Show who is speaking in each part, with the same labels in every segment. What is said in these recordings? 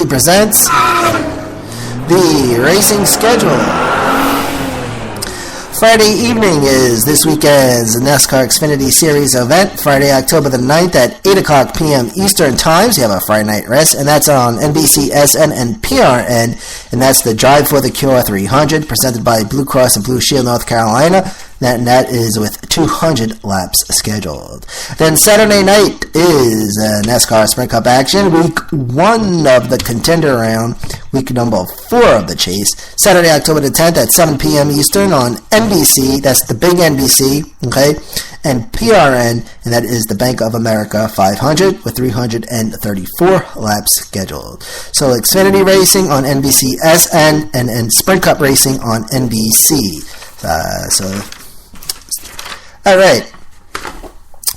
Speaker 1: presents the racing schedule. Friday evening is this weekend's NASCAR Xfinity Series event. Friday, October the 9th at 8 o'clock p.m. Eastern Time. So you have a Friday night rest, and that's on NBC, SN, and PRN. And that's the Drive for the Cure 300, presented by Blue Cross and Blue Shield, North Carolina. That is with 200 laps scheduled. Then Saturday night is NASCAR Sprint Cup action. Week 1 of the contender round. Week number 4 of the chase. Saturday, October the 10th at 7 p.m. Eastern on NBC. That's the big NBC, okay? And PRN, and that is the Bank of America 500 with 334 laps scheduled. So Xfinity Racing on NBC SN and Sprint Cup Racing on NBC. All right.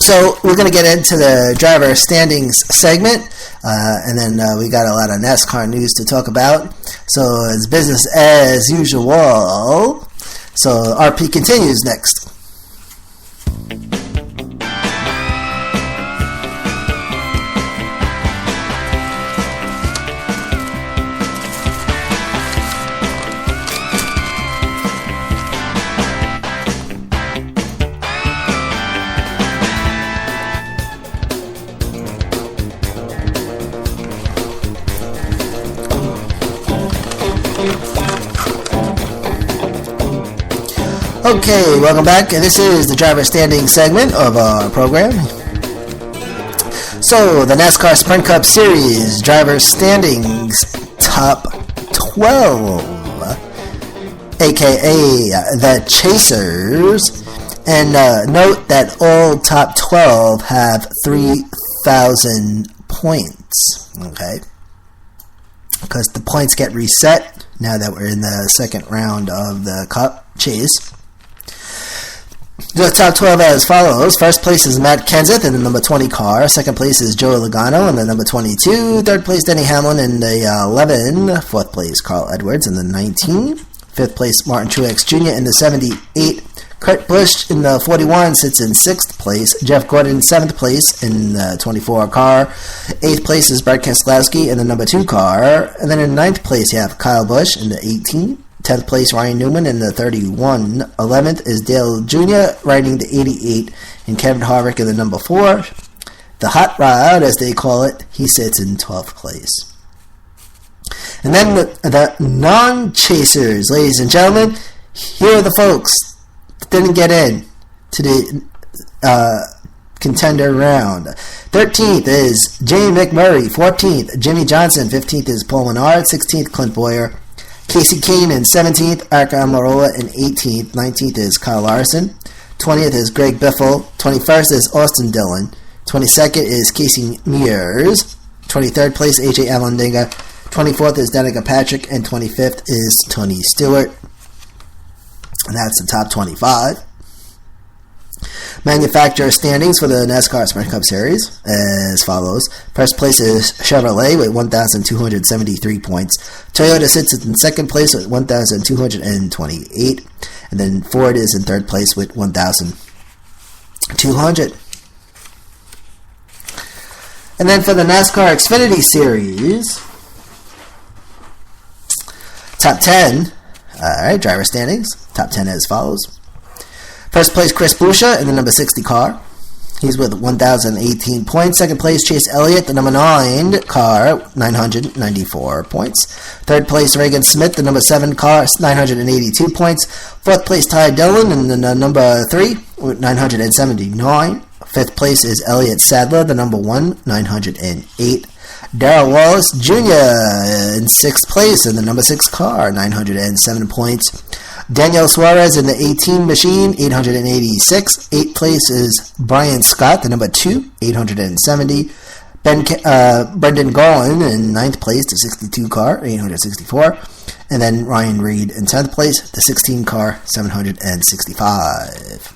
Speaker 1: So we're going to get into the driver standings segment, and then we got a lot of NASCAR news to talk about. So it's business as usual. So RP continues next. Okay, welcome back. This is the driver standing segment of our program. So, the NASCAR Sprint Cup Series driver standings top 12, aka the Chasers. And note that all top 12 have 3,000 points, okay? Because the points get reset now that we're in the second round of the Cup chase. The top 12 as follows. First place is Matt Kenseth in the number 20 car. Second place is Joey Logano in the number 22. Third place, Denny Hamlin in the 11. Fourth place, Carl Edwards in the 19. Fifth place, Martin Truex Jr. in the 78. Kurt Busch in the 41 sits in 6th place. Jeff Gordon 7th place in the 24 car. 8th place is Brad Keselowski in the number 2 car. And then in 9th place, you have Kyle Busch in the 18. 10th place, Ryan Newman in the 31. 11th is Dale Jr. riding the 88. And Kevin Harvick in the number 4. The Hot Rod, as they call it, he sits in 12th place. And then the non-chasers, ladies and gentlemen, here are the folks that didn't get in to the contender round. 13th is Jamie McMurray. 14th, Jimmy Johnson. 15th is Paul Menard. 16th, Clint Bowyer. Casey Kane in 17th, Aric Almirola in 18th, 19th is Kyle Larson, 20th is Greg Biffle, 21st is Austin Dillon, 22nd is Casey Mears, 23rd place AJ Allmendinger, 24th is Danica Patrick, and 25th is Tony Stewart. And that's the top 25. Manufacturer standings for the NASCAR Sprint Cup Series as follows. First place is Chevrolet with 1,273 points. Toyota sits in second place with 1,228. And then Ford is in third place with 1,200. And then for the NASCAR Xfinity Series, top 10. Alright, driver standings. Top 10 as follows. First place, Chris Buescher in the number 60 car. He's with 1,018 points. Second place, Chase Elliott, the number 9 car, 994 points. Third place, Regan Smith, the number 7 car, 982 points. Fourth place, Ty Dillon in the number 3 with 979. Fifth place is Elliott Sadler, the number 1, 908. Darrell Wallace Jr. in 6th place in the number 6 car, 907 points. Daniel Suarez in the 18 machine, 886. 8th place is Brian Scott, the number 2, 870. Brendan Gaughan in 9th place, the 62 car, 864. And then Ryan Reed in 10th place, the 16 car, 765.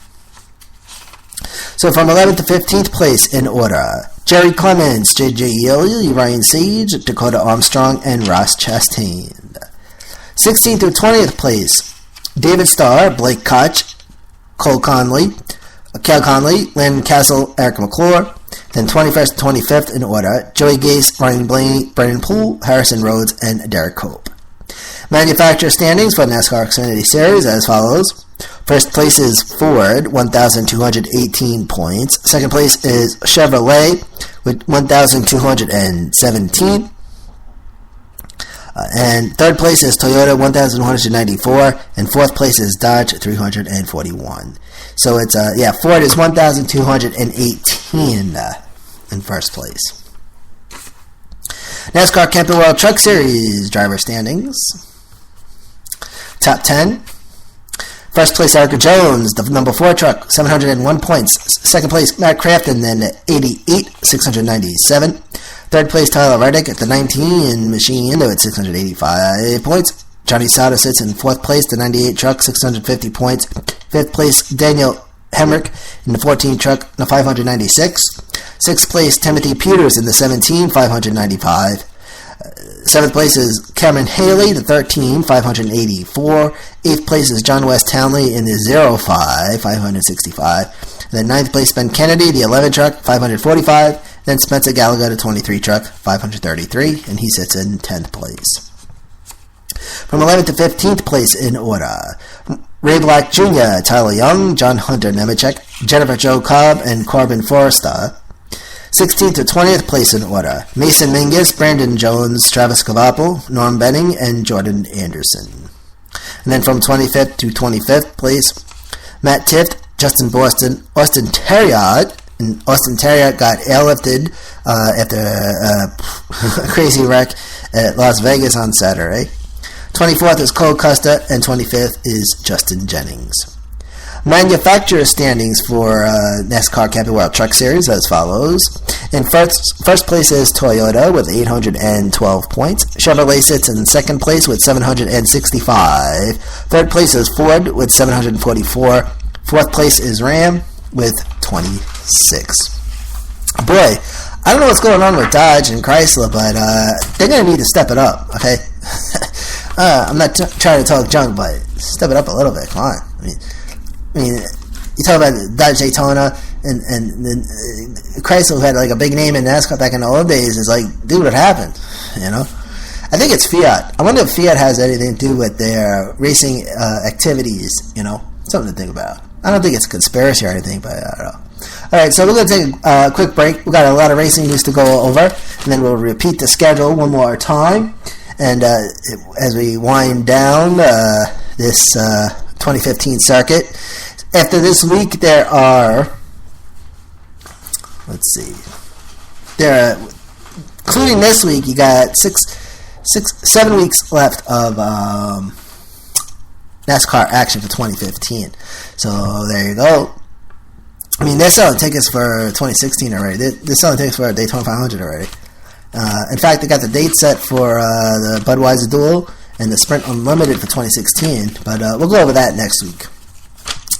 Speaker 1: So from 11th to 15th place in order, Jerry Clements, J.J. Yeley, Ryan Sage, Dakota Armstrong, and Ross Chastain. 16th to 20th place, David Starr, Blake Koch, Cale Conley, Landon Castle, Eric McClure. Then 21st to 25th in order, Joey Gase, Ryan Blaney, Brennan Poole, Harrison Rhodes, and Derek Cope. Manufacturer standings for NASCAR Xfinity Series as follows. First place is Ford, 1,218 points. Second place is Chevrolet with 1,217. And third place is Toyota, 1,194. And fourth place is Dodge, 341. So it's, Ford is 1,218 in first place. NASCAR Camping World Truck Series driver standings. Top 10. First place, Erica Jones, the number 4 truck, 701 points. Second place, Matt Crafton, then 88, 697. Third place, Tyler Reddick at the 19 machine with 685 points. Johnny Sauter sits in fourth place, the 98 truck, 650 points. Fifth place, Daniel Hemrick in the 14 truck, 596. Sixth place, Timothy Peters in the 17, 595. Seventh place is Cameron Haley, the 13, 584. Eighth place is John West Townley in the 05, 565. And then ninth place, Ben Kennedy, the 11 truck, 545. Then Spencer Gallagher, the 23 truck, 533, and he sits in 10th place. From 11th to 15th place in order, Ray Black Jr., Tyler Young, John Hunter Nemechek, Jennifer Jo Cobb, and Corbin Forrester. 16th to 20th place in order, Mason Mingus, Brandon Jones, Travis Cavapo, Norm Benning, and Jordan Anderson. And then from 25th to 25th place, Matt Tift, Justin Boston, Austin Terriot, and Austin Terriot got airlifted after a crazy wreck at Las Vegas on Saturday. 24th is Cole Custer, and 25th is Justin Jennings. Manufacturer standings for NASCAR Camping World Truck Series as follows. In first place is Toyota with 812 points. Chevrolet sits in second place with 765. Third place is Ford with 744. Fourth place is Ram with 26. Boy, I don't know what's going on with Dodge and Chrysler, but they're going to need to step it up, okay? I'm not trying to talk junk, but step it up a little bit. Come on. I mean, you talk about Dodge Daytona and Chrysler, who had like a big name in NASCAR back in the old days. It's like, dude, what happened? You know, I think it's Fiat. I wonder if Fiat has anything to do with their racing activities. You know, something to think about. I don't think it's a conspiracy or anything, but I don't know. All right, so we're going to take a quick break. We got a lot of racing news to go over, and then we'll repeat the schedule one more time. And as we wind down this 2015 circuit, after this week, there are, including this week, you got 7 weeks left of NASCAR action for 2015. So there you go. I mean, they're selling tickets for 2016 already. They're selling tickets for Daytona 500 already. In fact, they got the date set for the Budweiser Duel and the Sprint Unlimited for 2016. But we'll go over that next week.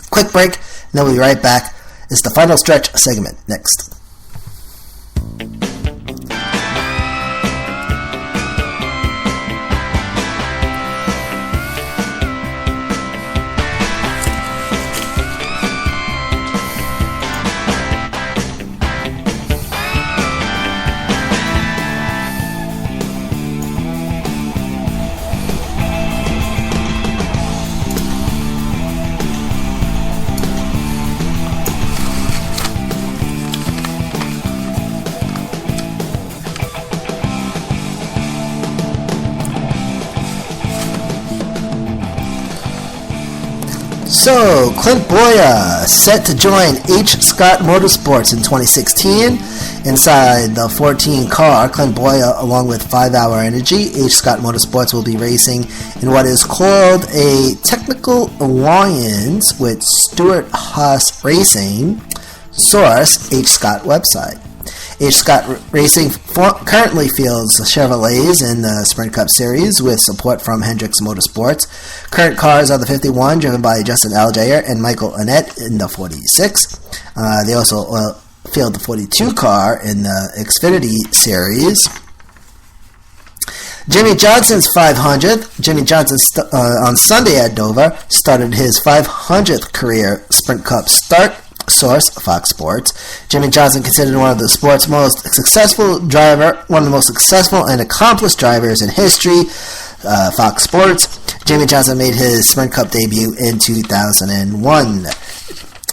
Speaker 1: Quick break, and then we'll be right back. It's the final stretch segment next. So, Clint Boyer set to join H. Scott Motorsports in 2016. Inside the 14 car, Clint Boyer, along with 5 Hour Energy, H. Scott Motorsports will be racing in what is called a technical alliance with Stewart Haas Racing, source H. Scott website. H. Scott Racing currently fields Chevrolets in the Sprint Cup Series with support from Hendricks Motorsports. Current cars are the 51, driven by Justin Allgaier and Michael Annett in the 46. They also field the 42 car in the Xfinity Series. Jimmy Johnson's 500th. Jimmy Johnson on Sunday at Dover started his 500th career Sprint Cup start Source, Fox Sports. Jimmie Johnson considered one of the sport's most successful and accomplished drivers in history. Fox Sports. Jimmie Johnson made his Sprint Cup debut in 2001.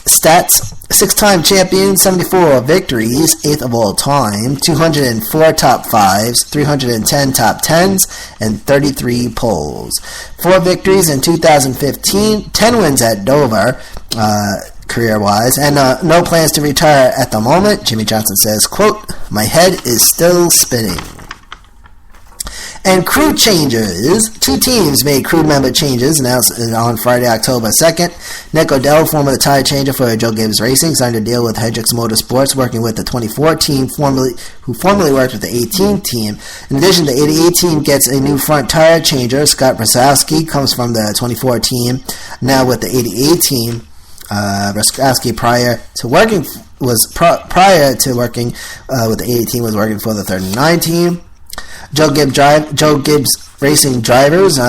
Speaker 1: Stats: 6-time champion, 74 victories, 8th of all time, 204 top 5s, 310 top 10s, and 33 poles. 4 victories in 2015, 10 wins at Dover, career-wise, and no plans to retire at the moment. Jimmie Johnson says, quote, "My head is still spinning." And crew changes. 2 teams made crew member changes announced on Friday, October 2nd. Nick Odell, former tire changer for Joe Gibbs Racing, signed a deal with Hendricks Motorsports, working with the 24 team, who formerly worked with the 18 team. In addition, the 88 team gets a new front tire changer. Scott Brasowski comes from the 24 team, now with the 88 team. Brasowski, prior to working with the 88 team, was working for the 39 team. Joe Gibbs Racing drivers,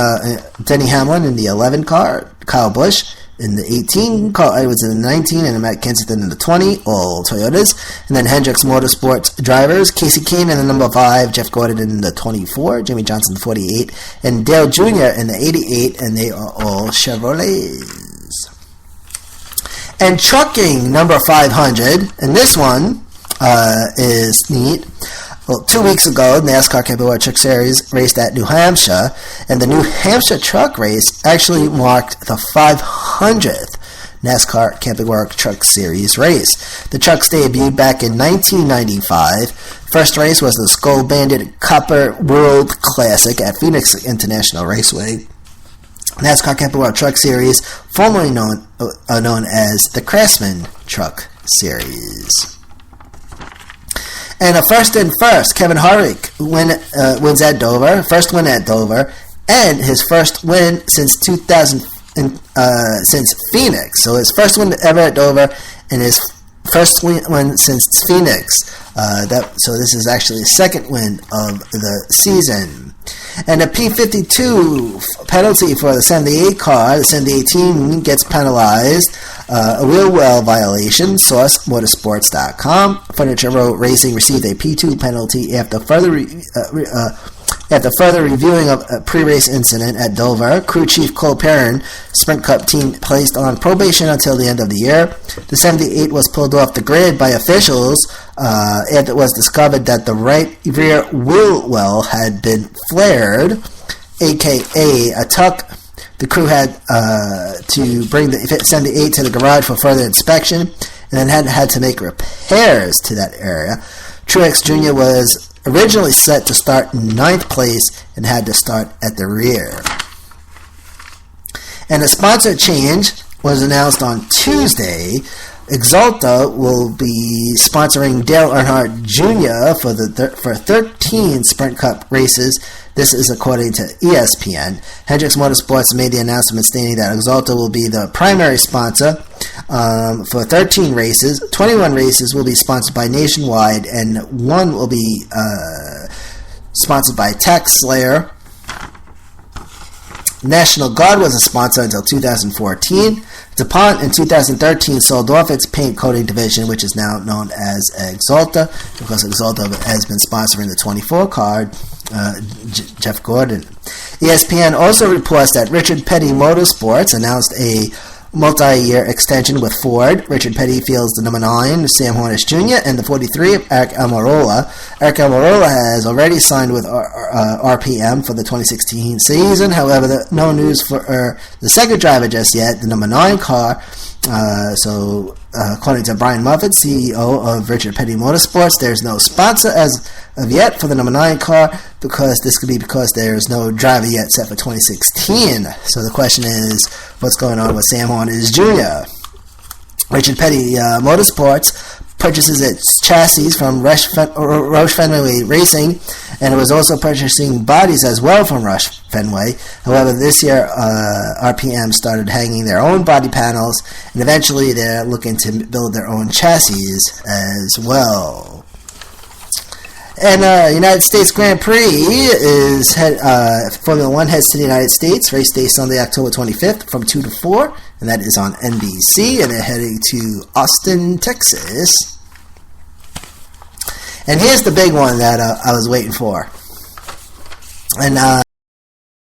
Speaker 1: Denny Hamlin in the 11 car, Kyle Busch in the 18, Carl Edwards in the 19, and Matt Kensington in the 20, all Toyotas. And then Hendricks Motorsports drivers, Casey Kane in the number 5, Jeff Gordon in the 24, Jimmie Johnson 48, and Dale Jr. in the 88, and they are all Chevrolets. And trucking, number 500, and this one is neat. Well, 2 weeks ago, NASCAR Camping World Truck Series raced at New Hampshire, and the New Hampshire Truck Race actually marked the 500th NASCAR Camping World Truck Series race. The trucks debuted back in 1995. First race was the Skull Bandit Copper World Classic at Phoenix International Raceway. NASCAR Camping World Truck Series, formerly known as the Craftsman Truck Series. And a first, Kevin Harvick wins at Dover, first win at Dover, and his first win since since Phoenix. So his first win ever at Dover, and his first win since Phoenix. So this is actually his second win of the season. And a P52 penalty for the 78 car. The 78 team gets penalized. A wheel well violation. Source, motorsports.com. Furniture Road Racing received a P2 penalty after further reviewing of a pre-race incident at Dover. Crew chief Cole Perrin, Sprint Cup team, placed on probation until the end of the year. The 78 was pulled off the grid by officials after it was discovered that the right rear wheel well had been flared, aka a tuck. The crew had to bring the 78 to the garage for further inspection, and then had to make repairs to that area. Truex Jr. was originally set to start in 9th place and had to start at the rear. And a sponsor change was announced on Tuesday. Axalta will be sponsoring Dale Earnhardt Jr. for 13 Sprint Cup races. This is according to ESPN. Hendricks Motorsports made the announcement stating that Axalta will be the primary sponsor for 13 races. 21 races will be sponsored by Nationwide, and 1 will be sponsored by Tax Slayer. National Guard was a sponsor until 2014. DuPont in 2013 sold off its paint coating division, which is now known as Axalta, because Axalta has been sponsoring the 24 car, Jeff Gordon. ESPN also reports that Richard Petty Motorsports announced a multi-year extension with Ford. Richard Petty fields the number 9, Sam Hornish Jr., and the 43 of Eric Almirola. Eric Almirola has already signed with RPM for the 2016 season. However, no news for the second driver just yet, the number 9 car. According to Brian Muffett, CEO of Richard Petty Motorsports, there's no sponsor as of yet for the number 9 car, because there's no driver yet set for 2016. So the question is, what's going on with Sam Hornish Jr.? Richard Petty Motorsports purchases its chassis from Roush Fenway Racing, and it was also purchasing bodies as well from Roush Fenway. However, this year RPM started hanging their own body panels, and eventually they're looking to build their own chassis as well. And United States Grand Prix is Formula One heads to the United States. Race day Sunday, October 25th from 2 to 4, and that is on NBC. And they're heading to Austin, Texas. And here's the big one that I was waiting for. And